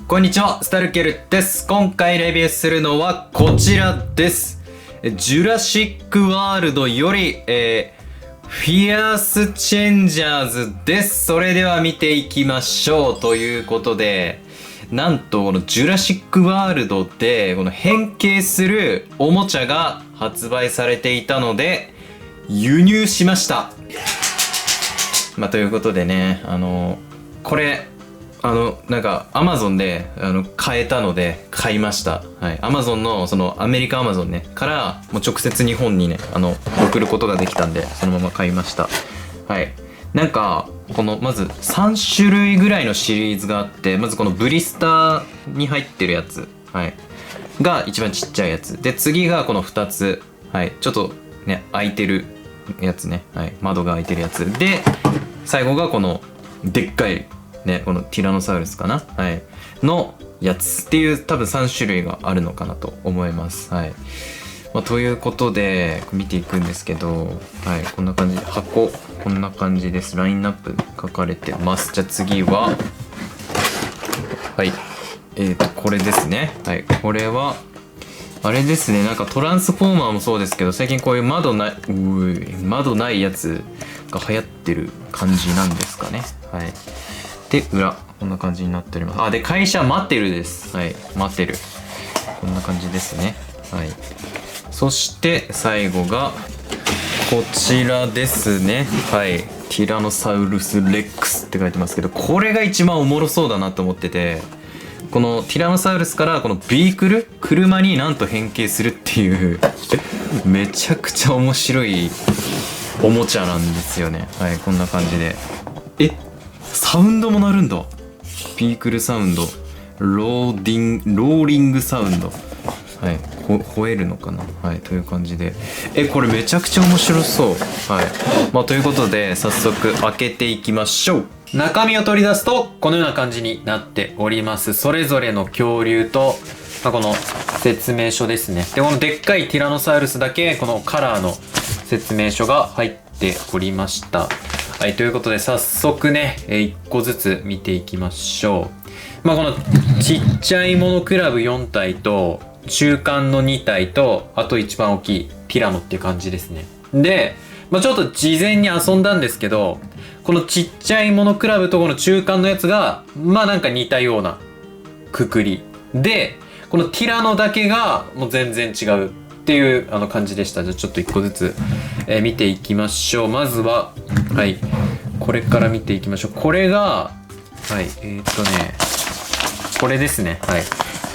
こんにちは、スタルケルです。今回レビューするのはこちらです。ジュラシックワールドより、フィアスチェンジャーズです。それでは見ていきましょう。ということで、なんとこのジュラシックワールドでこの変形するおもちゃが発売されていたので輸入しました。ということでね、これなんか Amazon で買えたので買いました。はい、Amazon のそのアメリカ Amazon ねからもう直接日本にね送ることができたんでそのまま買いました。はい、なんかこのまず3種類ぐらいのシリーズがあって、まずこのブリスターに入ってるやつ、はい、が一番ちっちゃいやつで、次がこの2つ、はい、ちょっとね開いてるやつね、はい、窓が開いてるやつで、最後がこのでっかいね、このティラノサウルスかな、はい、のやつっていう多分3種類があるのかなと思います。はい、ということで見ていくんですけど、はい、こんな感じで箱こんな感じです。ラインナップ書かれてます。じゃあ次ははいこれですね。はい、これはあれですね、なんかトランスフォーマーもそうですけど、最近こういう窓ないやつが流行ってる感じなんですかね。はい、で裏こんな感じになっております。あ、で会社マテルです。はい、マテルこんな感じですね。はい、そして最後がこちらですね。はい、ティラノサウルスレックスって書いてますけど、これが一番おもろそうだなと思ってて、このティラノサウルスからこのビークル車になんと変形するっていうめちゃくちゃ面白いおもちゃなんですよね。はい、こんな感じでサウンドも鳴るんだ。ビークルサウンド、ローリングサウンド、はい、吠えるのかな。はい、という感じでこれめちゃくちゃ面白そう。はい、ということで早速開けていきましょう。中身を取り出すとこのような感じになっております。それぞれの恐竜と、この説明書ですね。でこのでっかいティラノサウルスだけこのカラーの説明書が入っておりました。はい、ということで早速ね、1個ずつ見ていきましょう。このちっちゃいものクラブ4体と中間の2体と、あと一番大きいティラノっていう感じですね。で、ちょっと事前に遊んだんですけど、このちっちゃいものクラブとこの中間のやつがなんか似たようなくくりで、このティラノだけがもう全然違うっていう感じでした。じゃあちょっと1個ずつ、見ていきましょう。まずははい、これから見ていきましょう。これがはいこれですね。はい、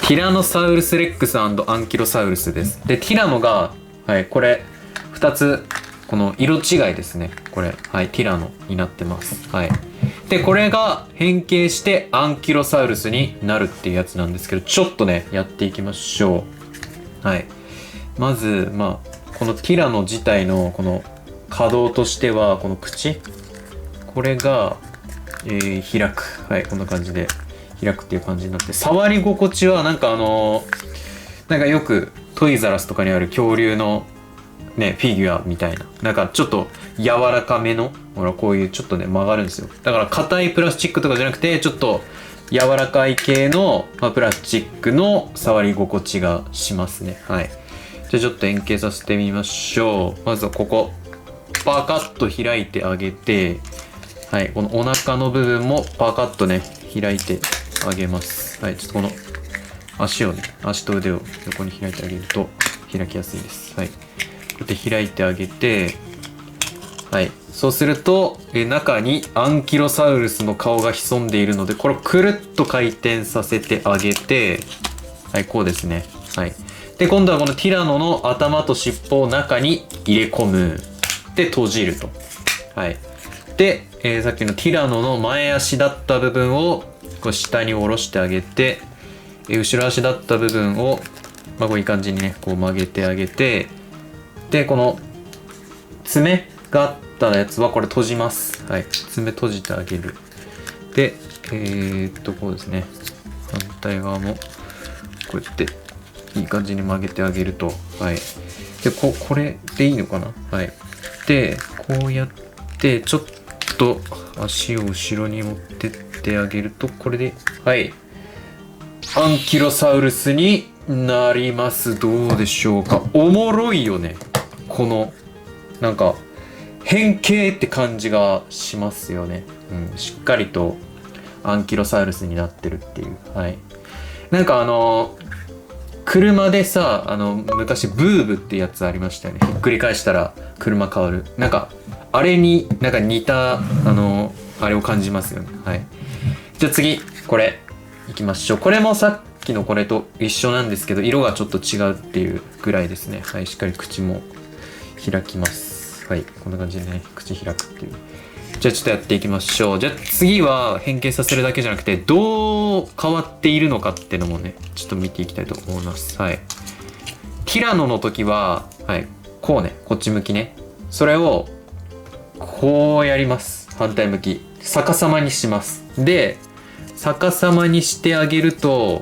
ティラノサウルスレックス&アンキロサウルスです。でティラノがはいこれ2つこの色違いですね。これはいティラノになってます。はい、でこれが変形してアンキロサウルスになるっていうやつなんですけど、ちょっとねやっていきましょう。はい、まずこのティラノ自体のこの可動としては、この口これが、開く。はい、こんな感じで開くっていう感じになって、触り心地はなんかなんかよくトイザらスとかにある恐竜のねフィギュアみたいな、なんかちょっと柔らかめのほらこういうちょっとね曲がるんですよ。だから硬いプラスチックとかじゃなくてちょっと柔らかい系の、プラスチックの触り心地がしますね。はい、じゃあちょっと円形させてみましょう。まずはここパカッと開いてあげて、はい、このお腹の部分もパカッとね開いてあげます。はい、ちょっとこの足をね、足と腕を横に開いてあげると開きやすいです。はい、こうやって開いてあげて、はい、そうすると中にアンキロサウルスの顔が潜んでいるので、これをくるっと回転させてあげて、はい、こうですね。はい、で今度はこのティラノの頭と尻尾を中に入れ込む。で閉じると。はい、で、さっきのティラノの前足だった部分をこう下に下ろしてあげて、後ろ足だった部分を、こういう感じにねこう曲げてあげて、でこの爪があったやつはこれ閉じます。はい、爪閉じてあげる。でこうですね、反対側もこうやっていい感じに曲げてあげると。はい、でこれでいいのかな。はい、でこうやってちょっと足を後ろに持ってってあげると、これではいアンキロサウルスになります。どうでしょうか。おもろいよね。このなんか変形って感じがしますよね。しっかりとアンキロサウルスになってるっていう。はい。なんか車でさ、昔ブーブってやつありましたよね。ひっくり返したら車変わる。なんかあれになんか似たあれを感じますよね。はい。じゃあ次これいきましょう。これもさっきのこれと一緒なんですけど、色がちょっと違うっていうぐらいですね。はい。しっかり口も開きます。はい。こんな感じでね、口開くっていう。じゃあちょっとやっていきましょう。じゃあ次は変形させるだけじゃなくて、どう変わっているのかっていうのもね、ちょっと見ていきたいと思います。はい。ティラノの時は、はい。こうね、こっち向きね。それを、こうやります。反対向き。逆さまにします。で、逆さまにしてあげると、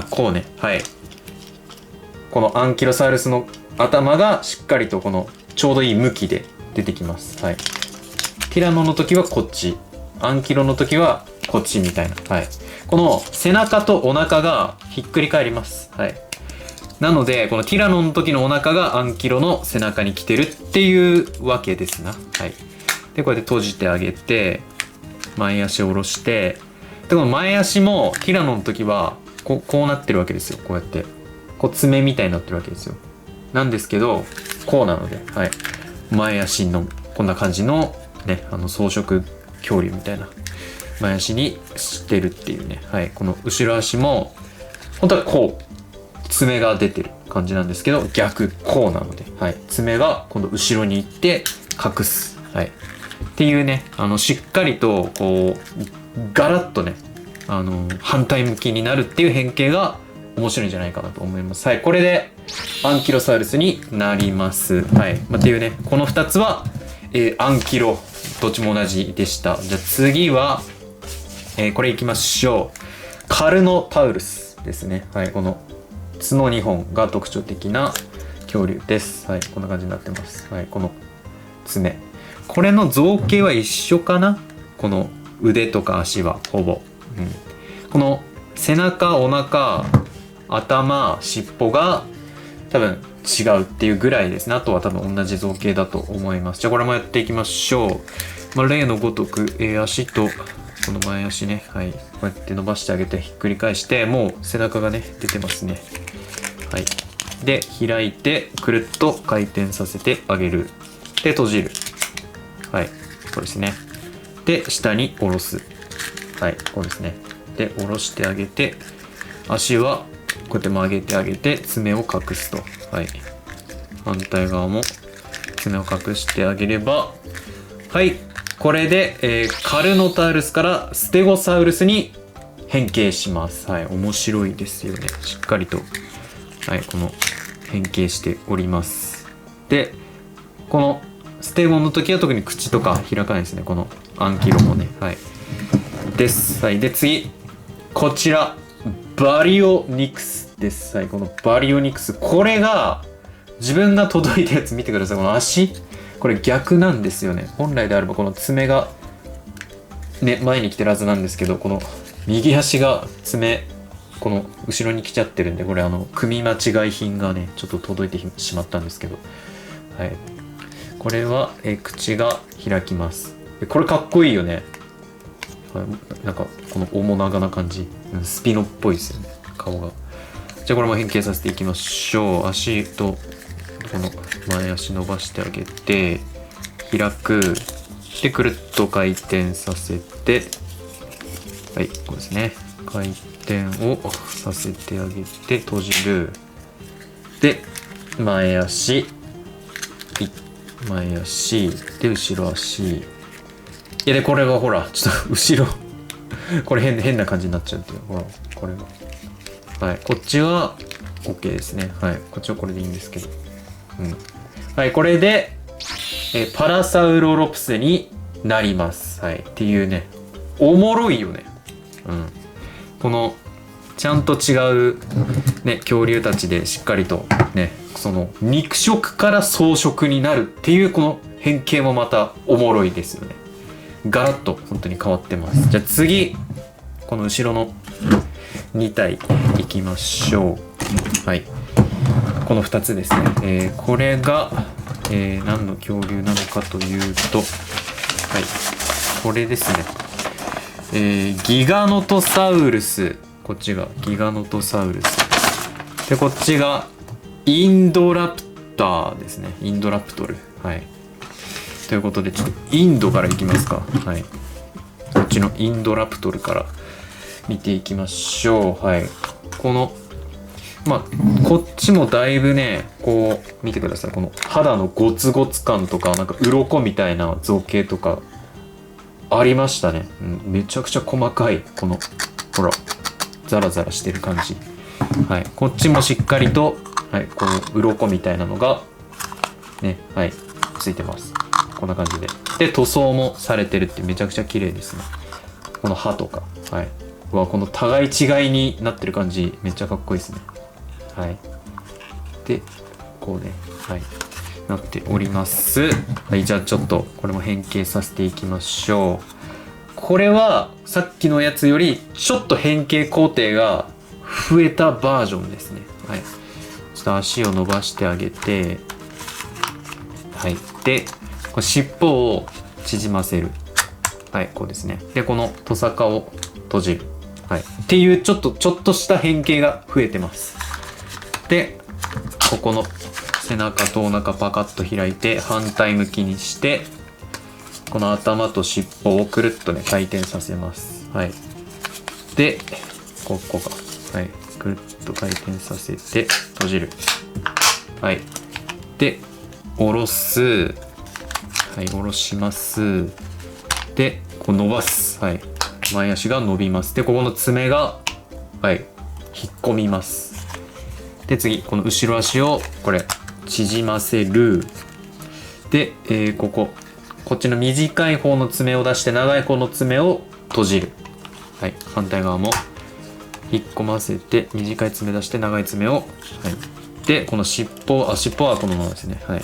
こうね。はい。このアンキロサウルスの頭がしっかりとこのちょうどいい向きで出てきます。はい。ティラノの時はこっち。アンキロの時はこっちみたいな。はい。この背中とお腹がひっくり返ります。はい。なので、このティラノの時のお腹がアンキロの背中に来てるっていうわけですな。はい。で、こうやって閉じてあげて、前足を下ろして、で、この前足もティラノの時はこうなってるわけですよ。こうやって。こう爪みたいになってるわけですよ。なんですけど、こうなので、はい。前足のこんな感じのね、草食恐竜みたいな前足にしてるっていうね。はい。この後ろ足も、本当はこう、爪が出てる感じなんですけど、逆、こうなので、はい。爪が今度後ろに行って隠す。はい。っていうね、しっかりと、こう、ガラッとね、反対向きになるっていう変形が面白いんじゃないかなと思います。はい。これで、アンキロサウルスになります。はい。っていうね、この2つは、アンキロ、どっちも同じでした。じゃあ次は、これいきましょう。カルノタウルスですね。はい。この角2本が特徴的な恐竜です。はい。こんな感じになってます。はい。この爪。これの造形は一緒かな？この腕とか足はほぼ。この背中、お腹、頭、尻尾が多分違うっていうぐらいですね。あとは多分同じ造形だと思います。じゃあこれもやっていきましょう。例のごとく、足とこの前足ね、はい、こうやって伸ばしてあげてひっくり返して、もう背中がね出てますね。はい。で開いてくるっと回転させてあげる。で閉じる。はい、これですね。で下に下ろす。はい、こうですね。で下ろしてあげて、足はこうやって曲げてあげて爪を隠すと。はい。反対側も爪を隠してあげれば、はい。これで、カルノタウルスからステゴサウルスに変形します。はい。面白いですよね。しっかりと、はい、この変形しております。で、このステゴの時は特に口とか開かないですね。このアンキロもね。はい。です。はい。で、次。こちら。バリオニクスです。はい。このバリオニクス。これが、自分が届いたやつ見てください。この足。これ逆なんですよね。本来であればこの爪がね、前に来てるはずなんですけど、この右足が爪、この後ろに来ちゃってるんで、これ組み間違い品がね、ちょっと届いてしまったんですけど。はい。これは、口が開きます。これかっこいいよね。はい、なんか、この面長な感じ。スピノっぽいですよね。顔が。じゃあこれも変形させていきましょう。足と、この前足伸ばしてあげて、開く。で、くるっと回転させて、はい、こうですね。回転をさせてあげて、閉じる。で、前足、前足、で、後ろ足。いや、で、これがほら、ちょっと後ろ、これ変な感じになっちゃうっていう。ほら、これが。はい、こっちは OK ですね。はい、こっちはこれでいいんですけど。はい、これで、パラサウロロプスになります。はい、っていうね、おもろいよね。このちゃんと違うね恐竜たちでしっかりとね、その肉食から草食になるっていうこの変形もまたおもろいですよね。ガラッと本当に変わってます。じゃあ次、この後ろの2体いきましょう。はい、この2つですね。これが、何の恐竜なのかというと、はい、これですね。ギガノトサウルス、こっちがギガノトサウルスで、こっちがインドラプターですね。インドラプトル。はい。ということで、ちょっとインドからいきますか。はい。こっちのインドラプトルから見ていきましょう。はい。この、こっちもだいぶね、こう、見てください。この肌のゴツゴツ感とか、なんか鱗みたいな造形とか、ありましたね。めちゃくちゃ細かい、この、ほら、ザラザラしてる感じ。はい。こっちもしっかりと、はい、この鱗みたいなのが、ね、はい、ついてます。こんな感じで。で、塗装もされてるってめちゃくちゃ綺麗ですね。この歯とか。はい。この互い違いになってる感じ、めっちゃかっこいいですね。はい。で、こうね、はい、なっております。はい、じゃあちょっと、これも変形させていきましょう。これは、さっきのやつより、ちょっと変形工程が増えたバージョンですね。はい。ちょっと足を伸ばしてあげて、はい。で、これ尻尾を縮ませる。はい、こうですね。で、このトサカを閉じる。はい。っていう、ちょっとした変形が増えてます。で、ここの背中とお腹パカッと開いて、反対向きにして、この頭と尻尾をくるっとね、回転させます。はい。で、ここか。はい。くるっと回転させて閉じる。はい。で、下ろす。はい、下ろします。で、こう伸ばす。はい。前足が伸びます。で、ここの爪が、はい、引っ込みます。で、次、この後ろ足を、これ、縮ませる。で、こっちの短い方の爪を出して、長い方の爪を閉じる。はい、反対側も。引っ込ませて短い爪出して長い爪を、はい、でこの尻尾はこのままですね。はい、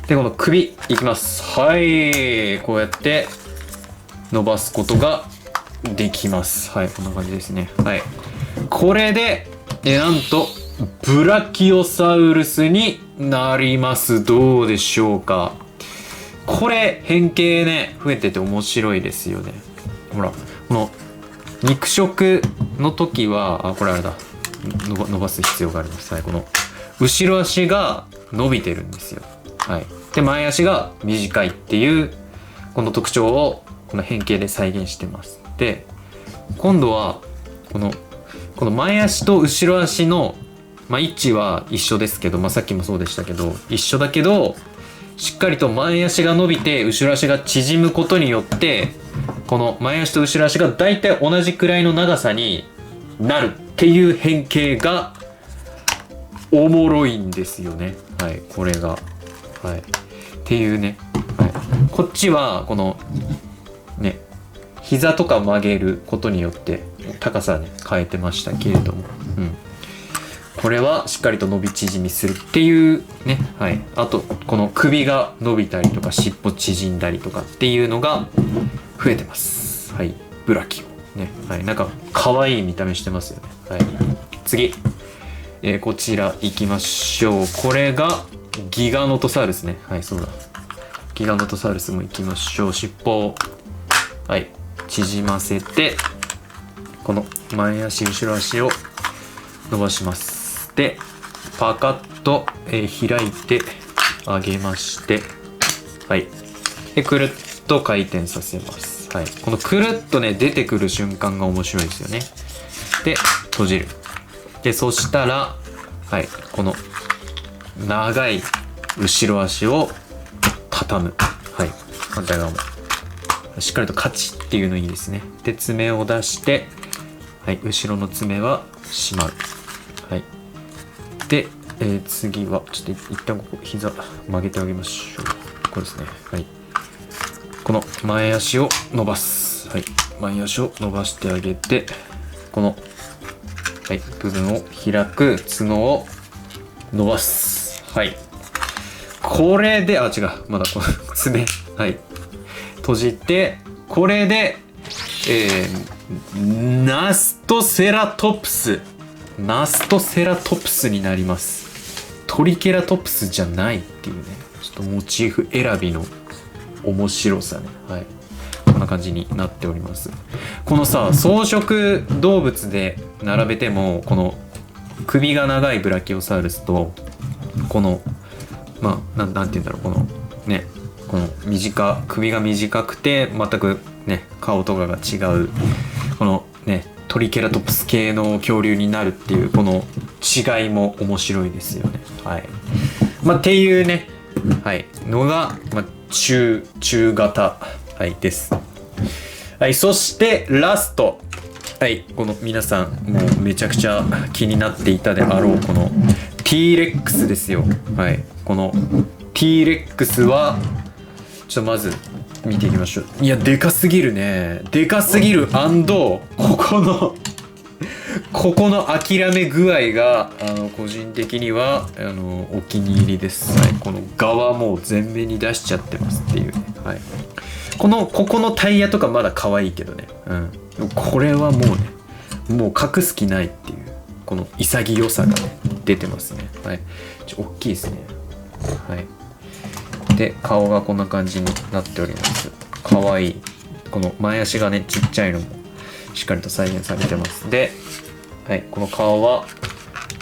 でこの首いきます。はい、こうやって伸ばすことができます。はい、こんな感じですね。はい、これでなんとブラキオサウルスになります。どうでしょうか。これ変形ね増えてて面白いですよね。ほらこの肉食の時はこれあれだ、伸ばす必要があります。はい、この後ろ足が伸びてるんですよ。はい、で前足が短いっていうこの特徴をこの変形で再現してます。で今度はこの前足と後ろ足の、位置は一緒ですけど、さっきもそうでしたけど一緒だけど、しっかりと前足が伸びて後ろ足が縮むことによってこの前足と後ろ足がだいたい同じくらいの長さになるっていう変形がおもろいんですよね。はい、これが、はい、っていうね、はい、こっちはこのね膝とか曲げることによって高さね変えてましたけれども、これはしっかりと伸び縮みするっていうね、はい、あとこの首が伸びたりとか尻尾縮んだりとかっていうのが増えてます。はい、ブラキオね、はい、なんか可愛い見た目してますよね。はい、次、こちら行きましょう。これがギガノトサウルスね。はい、そうだ。ギガノトサウルスも行きましょう。尻尾を、はい、縮ませて、この前足後ろ足を伸ばします。で、パカッと、開いてあげまして、はい、でくるっと回転させます。はい、このくるっとね出てくる瞬間が面白いですよね。で閉じる。でそしたら、はい、この長い後ろ足を畳む。はい、反対側もしっかりとカチッっていうのいいですね。で爪を出して、はい、後ろの爪はしまう。はい、で、次はちょっと一旦ここ膝曲げてあげましょう。これですね。はい、この前足を伸ばす。はい、前足を伸ばしてあげて、この、はい、部分を開く角を伸ばす。はい、これで違う、まだこの爪、はい、閉じて、これで、ナストセラトプスになります。トリケラトプスじゃないっていうね、ちょっとモチーフ選びの面白さね。はい、こんな感じになっております。このさ、草食動物で並べても、この首が長いブラキオサウルスと、このまあなんて言うんだろう、このね、この首が短くて全くね顔とかが違う、このねトリケラトプス系の恐竜になるっていう、この違いも面白いですよね。はい、っていうね、はいのが、中型、はい、です。はい、そしてラスト、はい、この皆さんもうめちゃくちゃ気になっていたであろうこの T レックスですよ。はい、この T レックスはちょっとまず見ていきましょう。いや、でかすぎるね。でかすぎる&ここの諦め具合が個人的にはお気に入りです。はい、この側もう全面に出しちゃってますっていうね。はい、ここのタイヤとかまだ可愛いけどね。これはもうね、もう隠す気ないっていうこの潔さがね出てますね。はい、大きいですね。はい。で、顔がこんな感じになっております。かわいい。この前足がねちっちゃいのもしっかりと再現されてます。で、はい、この顔は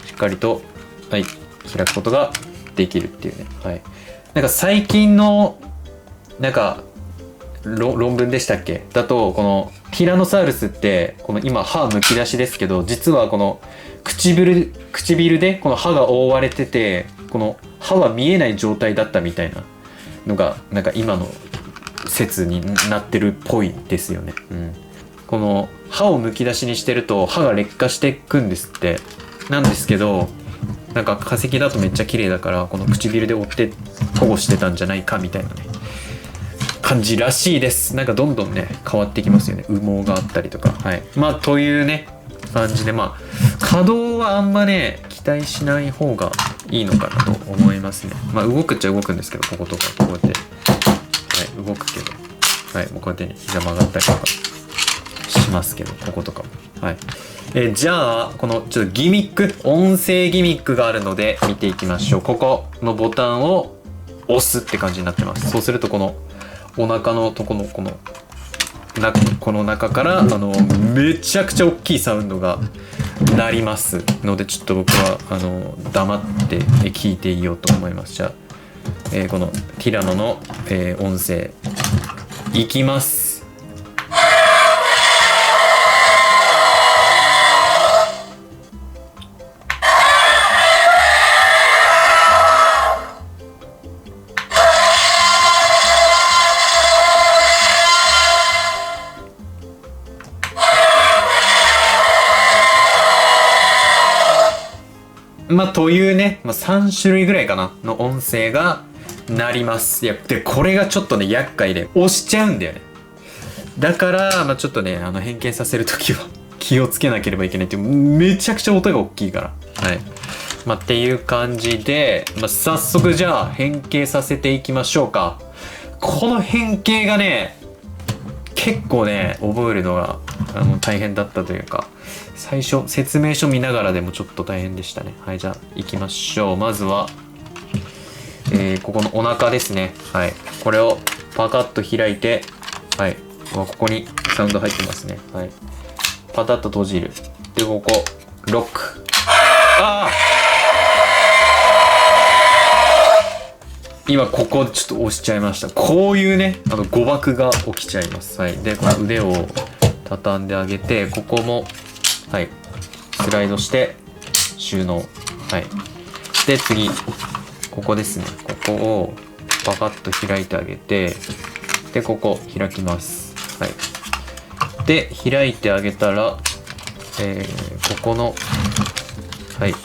しっかりと、はい、開くことができるっていうね。はい、なんか最近のなんか論文でしたっけだと、このティラノサウルスってこの今歯むき出しですけど、実はこの唇でこの歯が覆われてて、この歯は見えない状態だったみたいなのがなんか今の説になってるっぽいですよね。この歯をむき出しにしてると歯が劣化していくんですって。なんですけど、なんか化石だとめっちゃ綺麗だから、この唇で覆って保護してたんじゃないかみたいなね感じらしいです。なんかどんどんね変わってきますよね。羽毛があったりとか。はい、というね感じで、可動はあんまね期待しない方がいいのかなと思いますね。動くっちゃ動くんですけど、こことかこうやって、はい、動くけど、はい、もうこうやってね膝曲がったりとかしますけど、こことかも。はい、じゃあこのちょっとギミック、音声ギミックがあるので見ていきましょう。ここのボタンを押すって感じになってます。そうするとこのお腹のとこのこの中からめちゃくちゃ大きいサウンドが鳴りますので、ちょっと僕は黙って聞いていようと思います。じゃあ、このティラノの、音声いきます。というね、3種類ぐらいかなの音声が鳴ります。でこれがちょっとね厄介で押しちゃうんだよね。だからちょっとね変形させるときは気をつけなければいけないっていう、めちゃくちゃ音が大きいから。はい、っていう感じで、早速じゃあ変形させていきましょうか。この変形がね結構ね覚えるのが大変だったというか、最初説明書見ながらでもちょっと大変でしたね。はい、じゃあ行きましょう。まずは、ここのお腹ですね。はい、これをパカッと開いて、はい、ここにサウンド入ってますね。はい、パタッと閉じる。でここロック。今ここちょっと押しちゃいました。こういうね誤爆が起きちゃいます。はい、でこの腕を畳んであげて、ここもはいスライドして収納。はい、で次ここですね。ここをパカッと開いてあげて、でここ開きます。はい、で開いてあげたら、ここのはい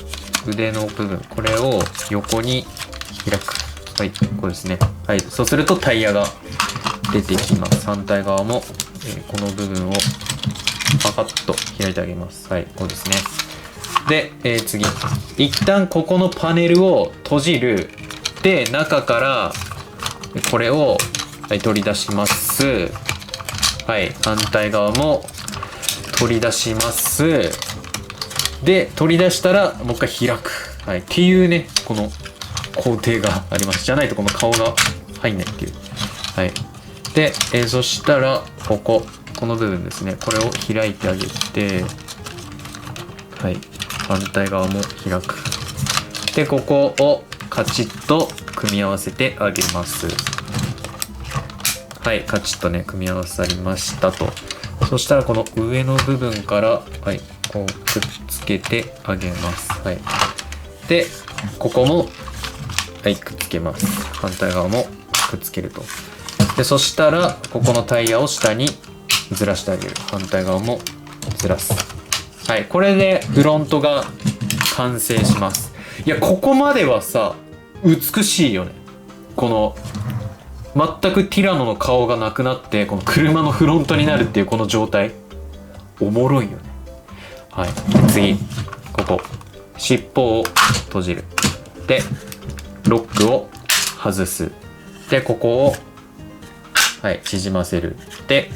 腕の部分、これを横に開く。はい、こうですね。はい、そうするとタイヤが出てきます。反対側も、この部分をパカッと開いてあげます。はい、こうですね。で、次一旦ここのパネルを閉じる。で中からこれを、はい、取り出します。はい、反対側も取り出します。で取り出したらもう一回開く、はい、っていうねこの工程があります。じゃないとこの顔が入んないっていう。はい。で、そしたらこの部分ですね、これを開いてあげて、はい、反対側も開く。でここをカチッと組み合わせてあげます。はい、カチッとね組み合わさりましたと。そしたらこの上の部分から、はい、こうくっつけてあげます。はい。でここも、はい、くっつけます。反対側もくっつけると。でそしたらここのタイヤを下にずらしてあげる。反対側もずらす。はい、これでフロントが完成します。いやここまではさ美しいよね。この全くティラノの顔がなくなってこの車のフロントになるっていうこの状態、おもろいよね。はい、次ここ尻尾を閉じる。でロックを外す。でここを、はい、縮ませる。で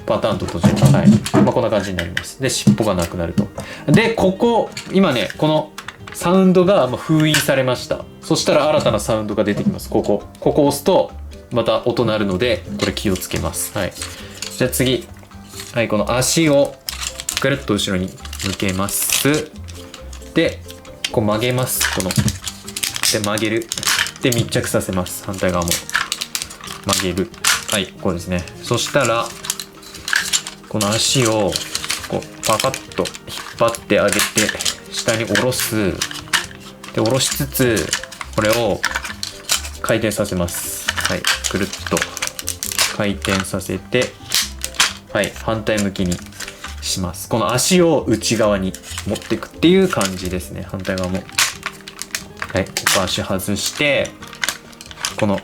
パターンと閉じる。はい、こんな感じになります。で尻尾がなくなると。でここ今ねこのサウンドが封印されました。そしたら新たなサウンドが出てきます。ここ押すとまた音鳴るのでこれ気をつけます。はい、じゃあ次、はい、この足をぐるっと後ろに向けます。でこう曲げます。で曲げる。で密着させます。反対側も曲げる。はい、こうですね。そしたらこの足をこうパカッと引っ張ってあげて下に下ろす。で下ろしつつこれを回転させます。はい、くるっと回転させて、はい、反対向きにします。この足を内側に持っていくっていう感じですね。反対側も、はい、ここ足外してこの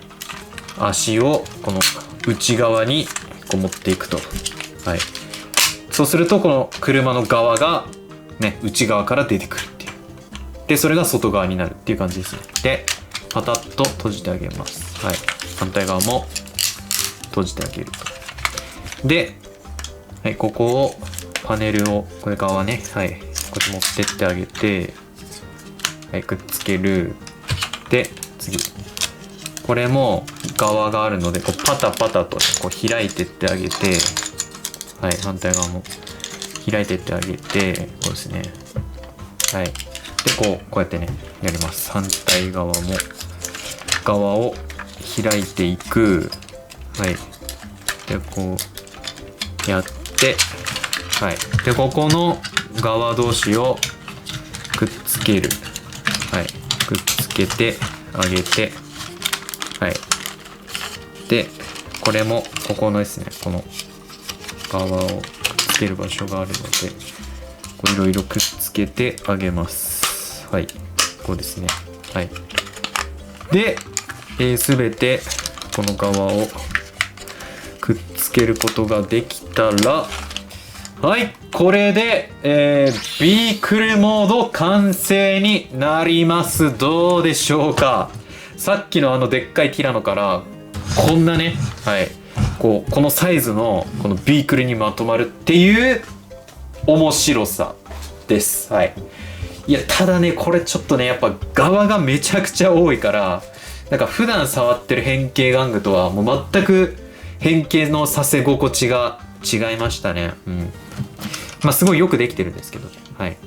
足をこの内側にこう持っていくと。はい、そうするとこの車の側がね内側から出てくるっていう。でそれが外側になるっていう感じですね。でパタッと閉じてあげます。はい、反対側も閉じてあげると。で、はい、ここをパネルをこれ側ね、はい、こうやって持ってってあげて、はい、くっつける。で次これも側があるのでこうパタパタとこう開いてってあげて、はい、反対側も開いてってあげて、こうですね。はい、でこうやってねやります。反対側も側を開いていく。はい、でこうやって、はい、でここの側同士をくっつける。はい、くっつけてあげて、はい、でこれもここのですねこの側をくっつける場所があるのでいろいろくっつけてあげます。はい、こうですね。はい、で、全てこの側をくっつけることができたら、はい、これで、ビークルモード完成になります。どうでしょうか。さっきのでっかいティラノからこんなね、はい、このサイズのこのビークルにまとまるっていう面白さです。はい、いやただねこれちょっとねやっぱ側がめちゃくちゃ多いからなんか普段触ってる変形玩具とはもう全く変形のさせ心地が違いましたね。うん、すごいよくできてるんですけど、はい、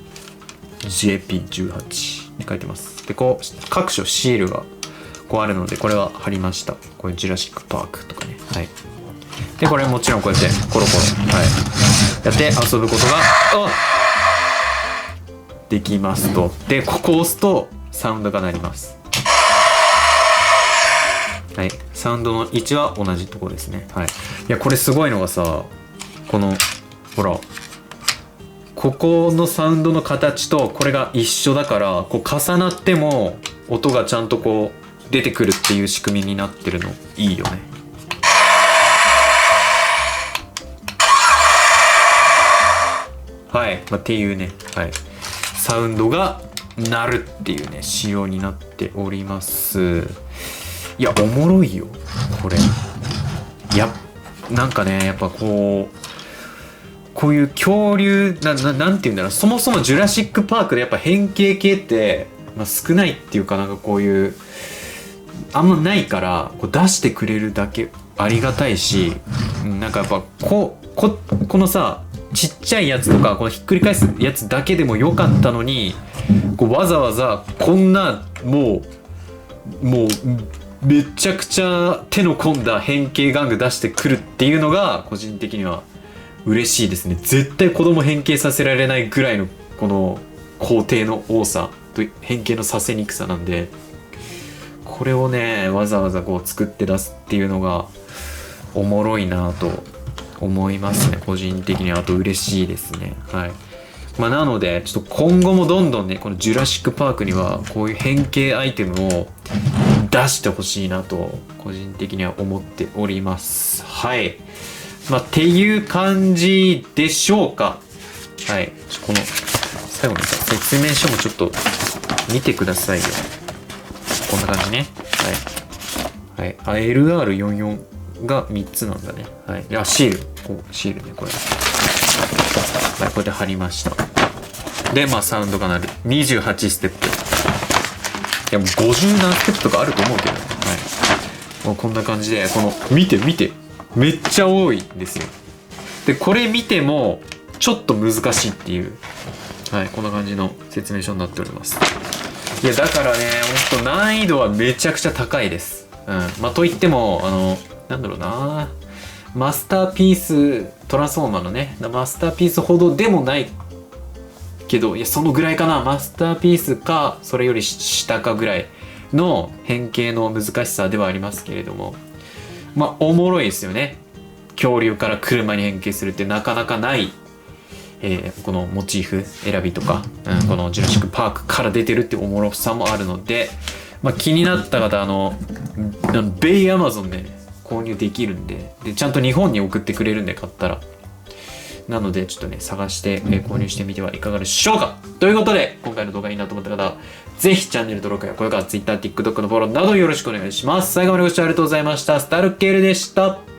JP18 って書いてます。でこう各所シールがこうあるのでこれは貼りました。これジュラシックパークとかね。はい、でこれもちろんこうやってコロコロ、はい、やって遊ぶことができますと。でここを押すとサウンドが鳴ります。はい、サウンドの位置は同じところですね。はい、いやこれすごいのがさ、このほらここのサウンドの形とこれが一緒だからこう重なっても音がちゃんとこう出てくるっていう仕組みになってるのいいよね。はい、っていうね、はい、サウンドが鳴るっていうね仕様になっております。いやおもろいよこれ。いやなんかねやっぱここういう恐竜なんていうんだろう、そもそもジュラシック・パークでやっぱ変形系って、少ないっていうか、なんかこういうあんまないからこう出してくれるだけありがたいし、なんかやっぱこのさちっちゃいやつとかこのひっくり返すやつだけでもよかったのに、こうわざわざこんなもうめちゃくちゃ手の込んだ変形玩具出してくるっていうのが個人的には嬉しいですね。絶対子供変形させられないぐらいのこの工程の多さと変形のさせにくさなんで、これをねわざわざこう作って出すっていうのがおもろいなと思いますね、個人的には。あと嬉しいですね。はい。なのでちょっと今後もどんどんねこのジュラシック・パークにはこういう変形アイテムを出してほしいなと個人的には思っております。はい。っていう感じでしょうか。はい。この最後の説明書もちょっと見てくださいよ。こんな感じね。はい。はい。LR44 が3つなんだね。はい。いや、シール。シールね、これ。はい。こうやって貼りました。で、サウンドが鳴る。28ステップ。いや、もう50何ステップとかあると思うけどね。はい。もうこんな感じで、見て。めっちゃ多いんですよ。で、これ見ても、ちょっと難しいっていう。はい。こんな感じの説明書になっております。いや、だからね、ほんと難易度はめちゃくちゃ高いです。といっても、なんだろうな、マスターピース、トランスフォーマーのね、マスターピースほどでもないけど、いや、そのぐらいかな、マスターピースか、それより下かぐらいの変形の難しさではありますけれども、おもろいですよね。恐竜から車に変形するってなかなかない、このモチーフ選びとか、このジュラシック・パークから出てるっておもろさもあるので、気になった方、ベイアマゾンで、ね、購入できるんで、ちゃんと日本に送ってくれるんで買ったら。なのでちょっとね探して、購入してみてはいかがでしょうか。ということで今回の動画いいなと思った方はぜひチャンネル登録や高評価、Twitter、TikTok のフォローなどよろしくお願いします。最後までご視聴ありがとうございました。スタルケールでした。